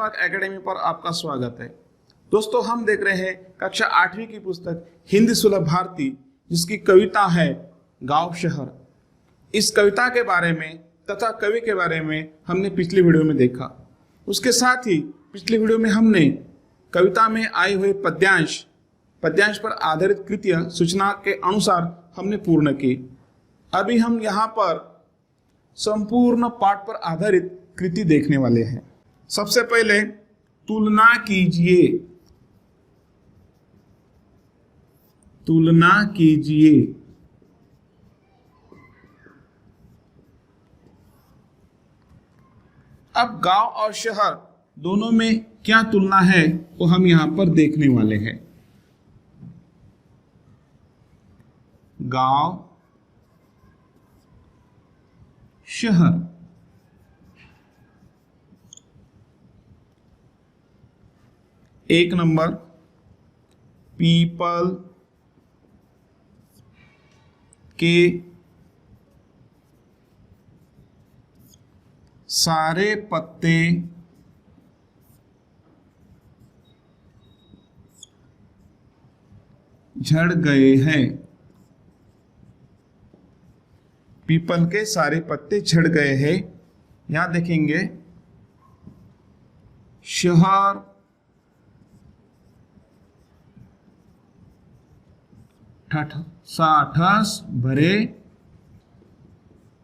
Mark academy पर आपका स्वागत है। दोस्तों, हम देख रहे हैं कक्षा 8वीं की पुस्तक हिंदी सुलभ भारती, जिसकी कविता है गांव शहर। इस कविता के बारे में तथा कवि के बारे में हमने पिछली वीडियो में देखा। उसके साथ ही पिछली वीडियो में हमने कविता में आए हुए पद्यांश पर आधारित कृतियां सूचना के अनुसार हमने पूर्ण की। अभी हम यहाँ पर संपूर्ण पाठ पर आधारित कृति देखने वाले हैं। सबसे पहले तुलना कीजिए। तुलना कीजिए। अब गांव और शहर दोनों में क्या तुलना है वो हम यहां पर देखने वाले हैं। गांव शहर। एक नंबर, पीपल के सारे पत्ते झड़ गए हैं। पीपल के सारे पत्ते झड़ गए हैं। यहां देखेंगे शहर ठठास भरे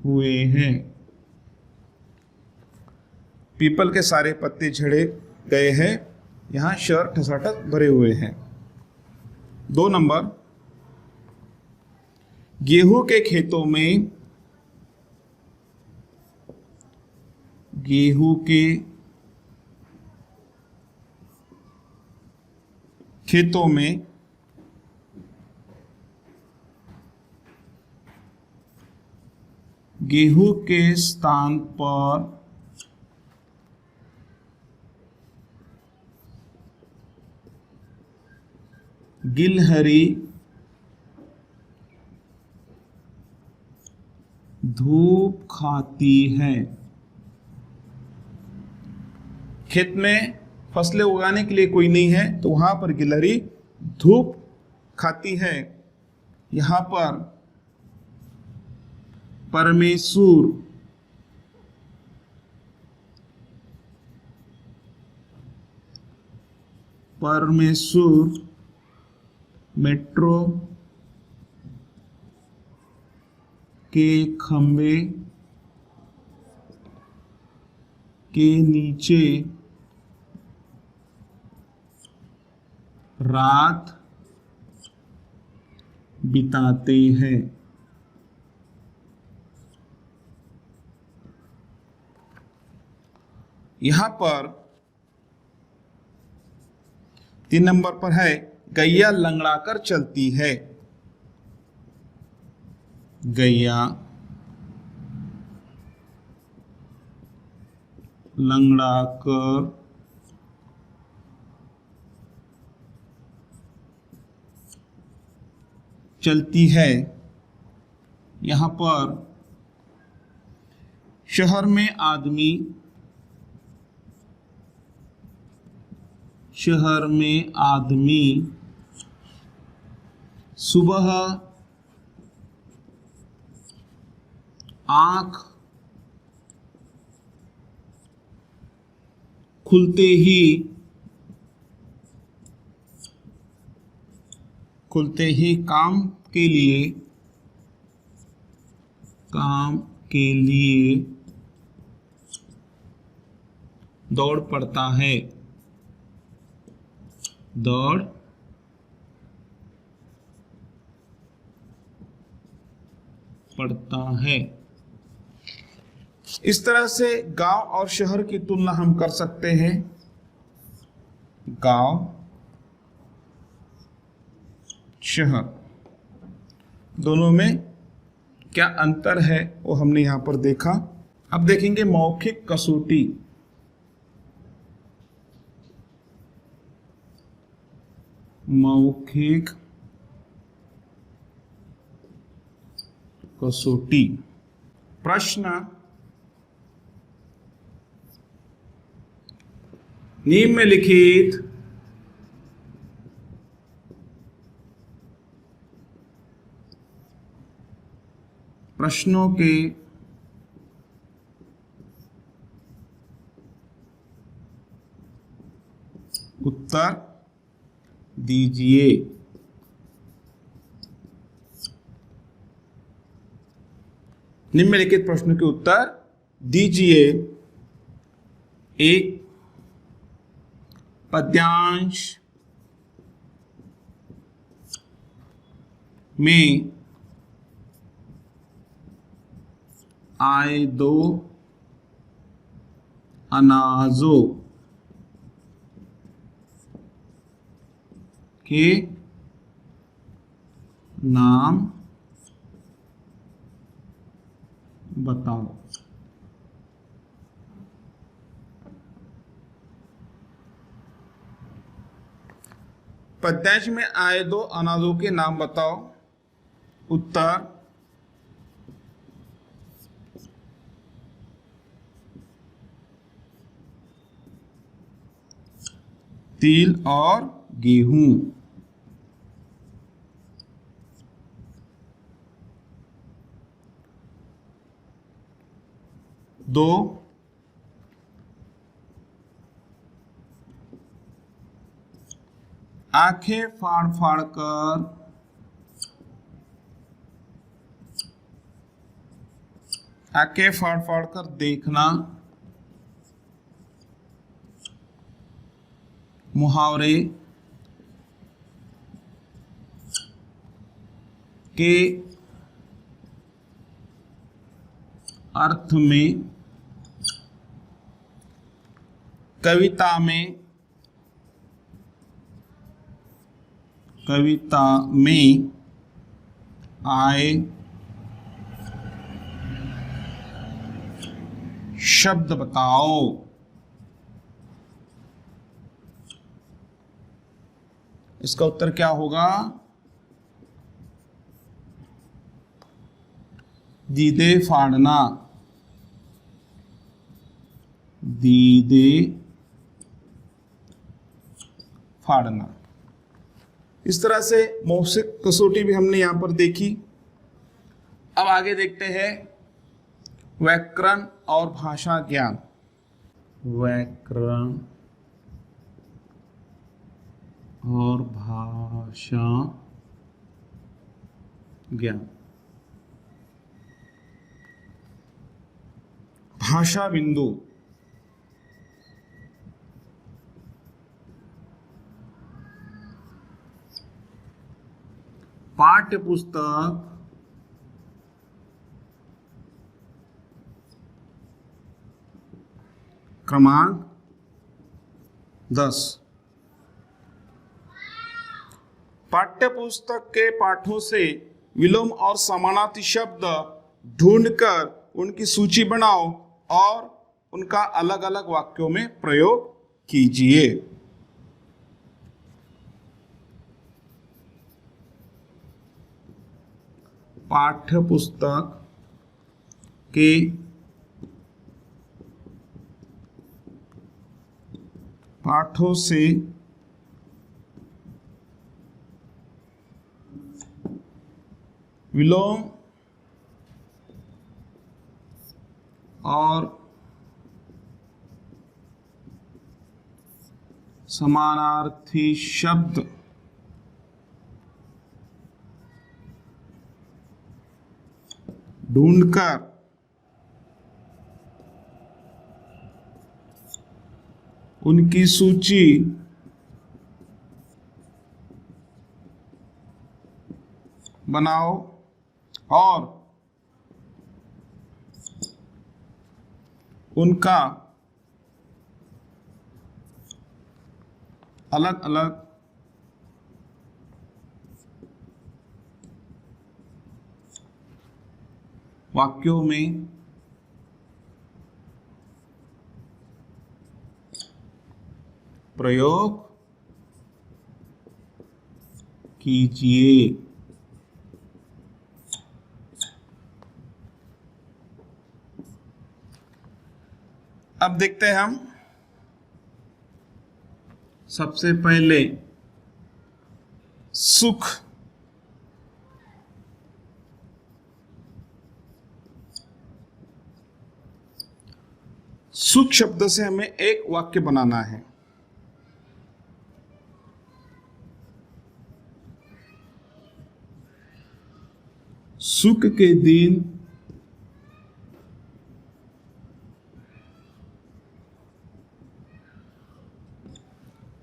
हुए हैं। पीपल के सारे पत्ते झड़े गए हैं, यहां शहर ठसाठस भरे हुए हैं। 2 नंबर, गेहूं के खेतों में गेहूं के खेतों में गेहूं के स्थान पर गिलहरी धूप खाती है। खेत में फसलें उगाने के लिए कोई नहीं है तो वहां पर गिलहरी धूप खाती है। यहां पर परमेश्वर मेट्रो के खंभे के नीचे रात बिताते हैं। यहां पर 3 नंबर पर है गैया लंगड़ाकर चलती है। गैया लंगड़ाकर चलती है। यहां पर शहर में आदमी सुबह आंख खुलते ही काम के लिए दौड़ पड़ता है। इस तरह से गांव और शहर की तुलना हम कर सकते हैं। गांव शहर दोनों में क्या अंतर है वो हमने यहां पर देखा। अब देखेंगे मौखिक कसौटी। मौखिक कसौटी। प्रश्न निम्नलिखित प्रश्नों के उत्तर दीजिए। निम्नलिखित प्रश्नों के उत्तर दीजिए। एक, पद्यांश में आए दो अनाजों के नाम बताओ। पद्यांश में आए दो अनाजों के नाम बताओ। उत्तर, तिल और गेहूं। दो, आंखें फाड़ फाड़ कर देखना। मुहावरे के अर्थ में कविता में आए शब्द बताओ। इसका उत्तर क्या होगा? दीदे फाड़ना। दीदे फाड़ना। इस तरह से मौखिक कसौटी भी हमने यहां पर देखी। अब आगे देखते हैं व्याकरण और भाषा ज्ञान। व्याकरण और भाषा ज्ञान। भाषा बिंदु। पाठ्य पुस्तक क्रमांक 10। पाठ्य पुस्तक के पाठों से विलोम और समानार्थी शब्द ढूंढकर उनकी सूची बनाओ और उनका अलग अलग वाक्यों में प्रयोग कीजिए। पाठ्य पुस्तक के पाठों से विलोम और समानार्थी शब्द ढूंढकर उनकी सूची बनाओ और उनका अलग अलग वाक्यों में प्रयोग कीजिए। अब देखते हैं हम सबसे पहले सुख, सुख शब्द से हमें एक वाक्य बनाना है। सुख के दिन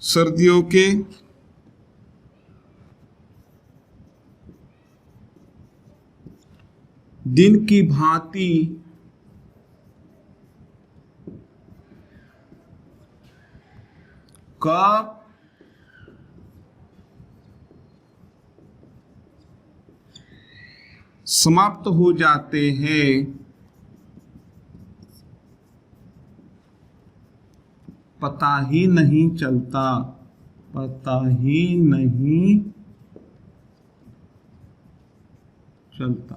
सर्दियों के दिन की भांति कब समाप्त हो जाते हैं, पता ही नहीं चलता, पता ही नहीं चलता।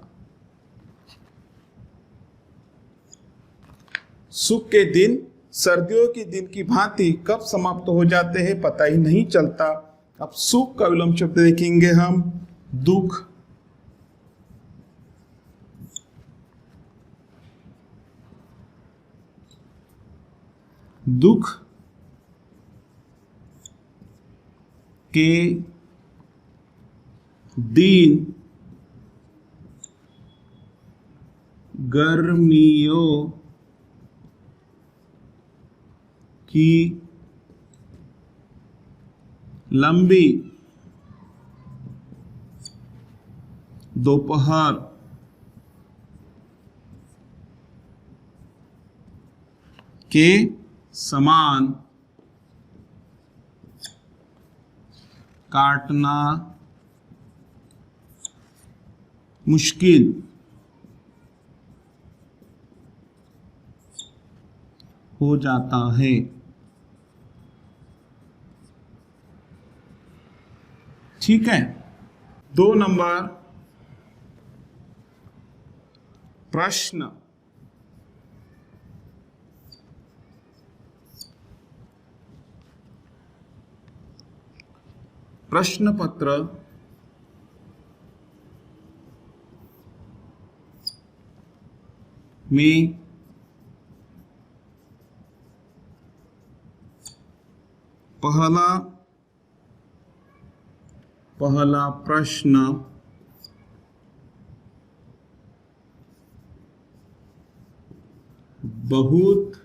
सुख के दिन सर्दियों के दिन की भांति कब समाप्त हो जाते हैं, पता ही नहीं चलता। अब सुख का विलोम शब्द देखेंगे हम, दुख। दुख के दिन गर्मियों की लंबी दोपहर के समान काटना मुश्किल हो जाता है। ठीक है। 2 नंबर प्रश्न। प्रश्न पत्र में पहला प्रश्न बहुत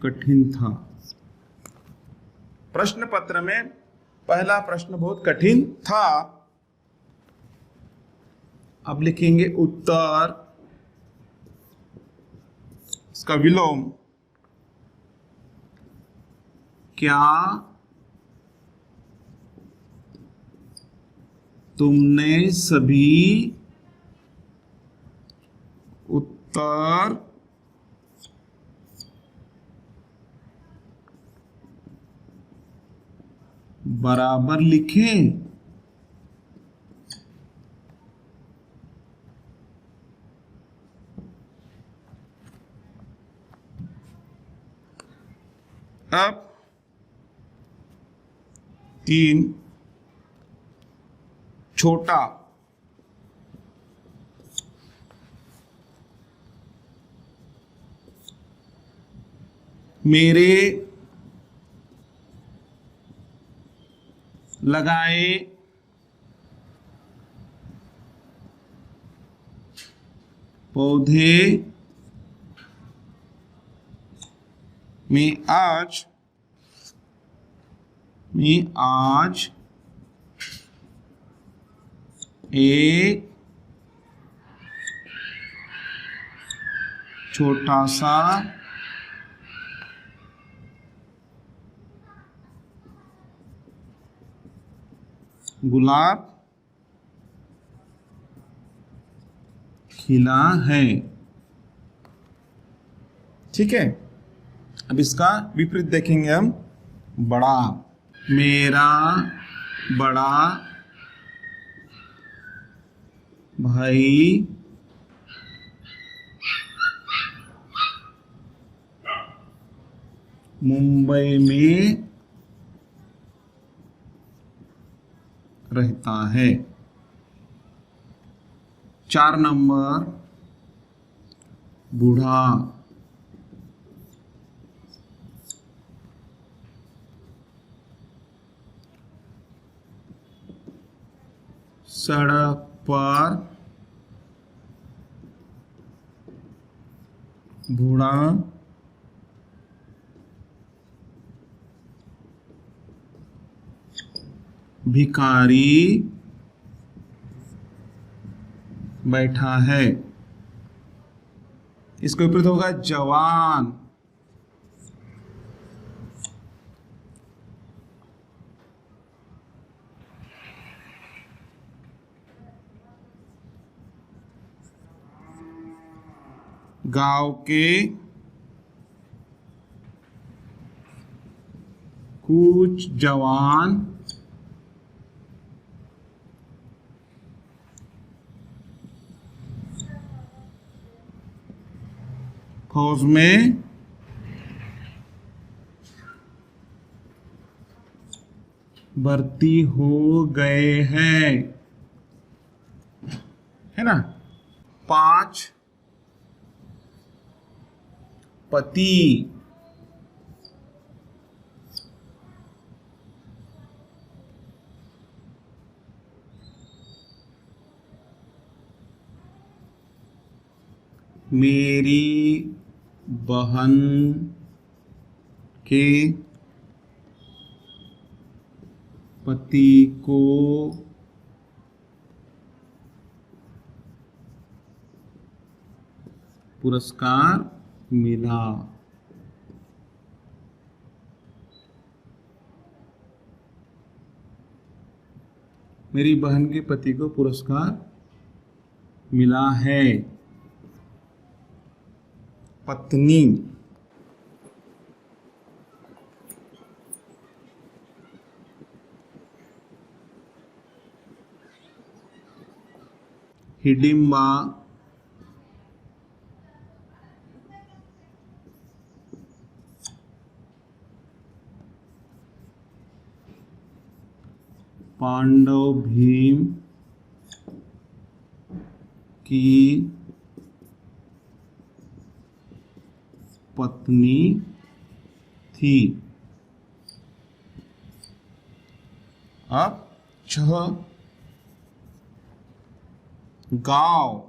कठिन था। प्रश्न पत्र में पहला प्रश्न बहुत कठिन था। अब लिखेंगे उत्तर, इसका विलोम, क्या तुमने सभी उत्तर बराबर लिखे? अब 3 छोटा मेरे लगाए पौधे में आज एक छोटा सा गुलाब खिला है। ठीक है। अब इसका विपरीत देखेंगे हम, बड़ा, मेरा बड़ा भाई मुंबई में रहता है। 4 नंबर बूढ़ा, सड़क पर बूढ़ा भिखारी बैठा है। इसके विपरीत होगा जवान। गांव के कुछ जवान फौज में भर्ती हो गए हैं, है ना। 5 पति मेरी बहन के पति को पुरस्कार मिला। मेरी बहन के पति को पुरस्कार मिला है। पत्नी, हिडिंबा पांडव भीम की पत्नी थी। अब 6 गांव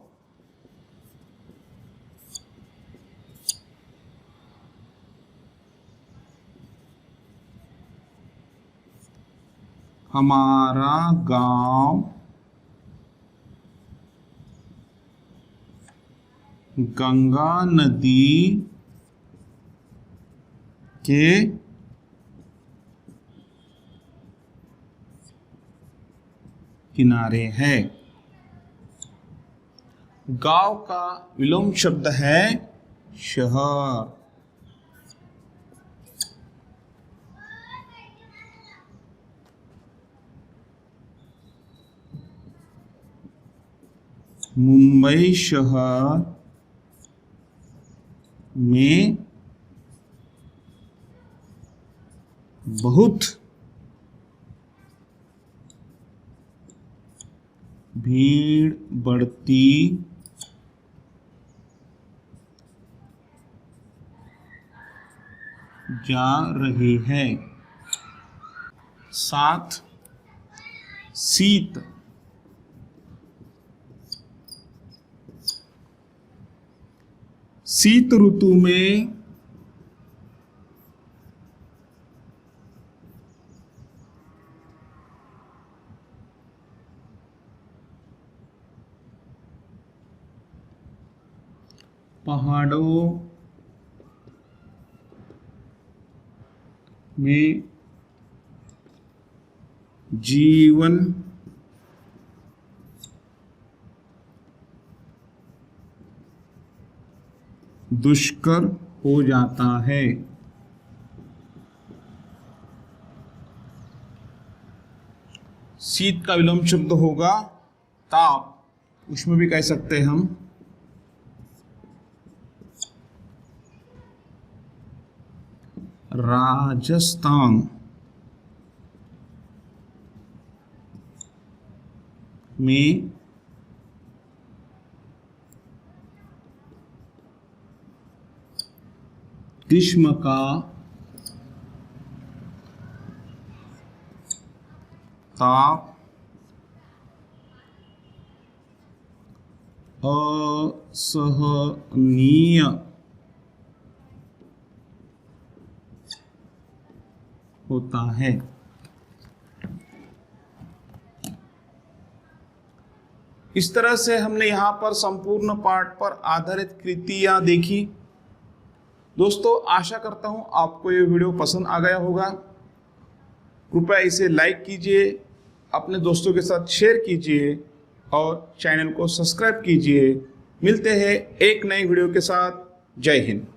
हमारा गांव गंगा नदी के किनारे है। गांव का विलोम शब्द है शहर। मुंबई शहर में बहुत भीड़ बढ़ती जा रही है। 7 शीत, शीत ऋतु में पहाड़ों में जीवन दुष्कर हो जाता है। शीत का विलोम शब्द होगा ताप, उसमें भी कह सकते हैं हम राजस्थान में ग्रीष्म का ताप असहनीय होता है। इस तरह से हमने यहाँ पर संपूर्ण पाठ पर आधारित कृतियां देखी। दोस्तों, आशा करता हूँ आपको ये वीडियो पसंद आ गया होगा। कृपया इसे लाइक कीजिए, अपने दोस्तों के साथ शेयर कीजिए और चैनल को सब्सक्राइब कीजिए। मिलते हैं एक नई वीडियो के साथ। जय हिंद।